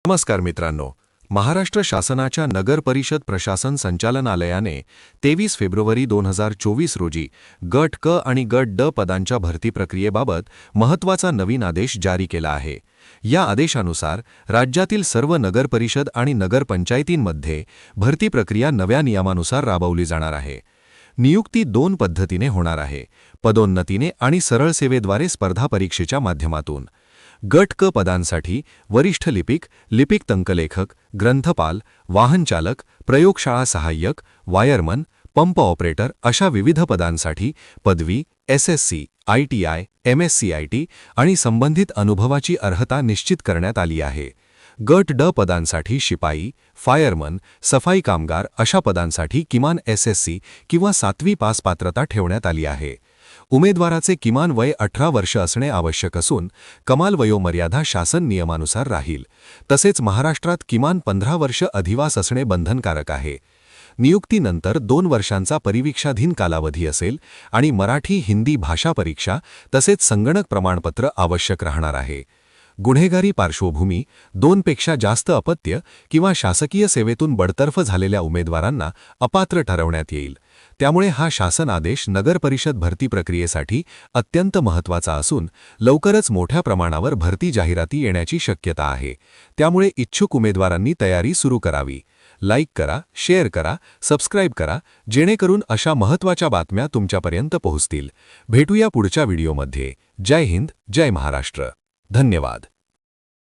नमस्कार मित्रांनो, महाराष्ट्र शासनाच्या नगर परिषद प्रशासन संचालनालयाने 23 फेब्रुवारी 2024 रोजी गट क आणि गट ड पदांच्या भरती प्रक्रियेबाबत महत्त्वाचा नवीन आदेश जारी केला आहे। या आदेशानुसार राज्यातील सर्व नगर परिषद आणि नगर पंचायतींमध्ये भरती प्रक्रिया नव्या नियमानुसार राबवली जाणार आहे। नियुक्ती दोन पद्धतीने होणार आहे, पदोन्नतीने आणि सरळ सेवेद्वारे स्पर्धा परीक्षेच्या माध्यमातून। गट क पदांसाठी वरिष्ठ लिपिक, लिपिक टंकलेखक, ग्रंथपाल, वाहनचालक, प्रयोगशाळा सहाय्यक, वायरमन, पंप ऑपरेटर अशा विविध पदांसाठी पदवी, एसएससी, आयटीआय, एमएससीआयटी आणि संबंधित अनुभवाची अर्हता निश्चित करण्यात आली आहे। गट ड पदांसाठी शिपाई, फायरमन, सफाई कामगार अशा पदांसाठी किमान एसएससी किंवा 7वी पास पात्रता ठेवण्यात आली आहे। उमेदवाराचे किमान वय 18 वर्ष असणे आवश्यक असून कमाल वयोमर्यादा शासन नियमानुसार राहील। तसेच महाराष्ट्रात किमान 15 वर्ष अधिवास असणे बंधनकारक आहे। नियुक्तीनंतर 2 वर्षांचा परिवीक्षाधीन कालावधी असेल आणि मराठी हिंदी भाषा परीक्षा तसेच संगणक प्रमाणपत्र आवश्यक राहणार आहे। गुन्हेगारी पार्श्वभूमी, 2 पेक्षा जास्त अपत्य किंवा शासकीय सेवेतून बडतर्फ झालेल्या उमेदवारांना अपात्र ठरवण्यात येईल। त्यामुळे हा शासन आदेश नगर परिषद भरती प्रक्रियेसाठी अत्यंत महत्त्वाचा असून लवकरच मोठ्या प्रमाणावर भरती जाहिराती येण्याची शक्यता आहे। त्यामुळे इच्छुक उमेदवारांनी तयारी सुरू करावी। लाईक करा, शेअर करा, सबस्क्राईब करा, जेणेकरून अशा महत्त्वाच्या बातम्या तुमच्यापर्यंत पोहोचतील। भेटूया पुढच्या व्हिडिओमध्ये। जय हिंद, जय महाराष्ट्र। धन्यवाद।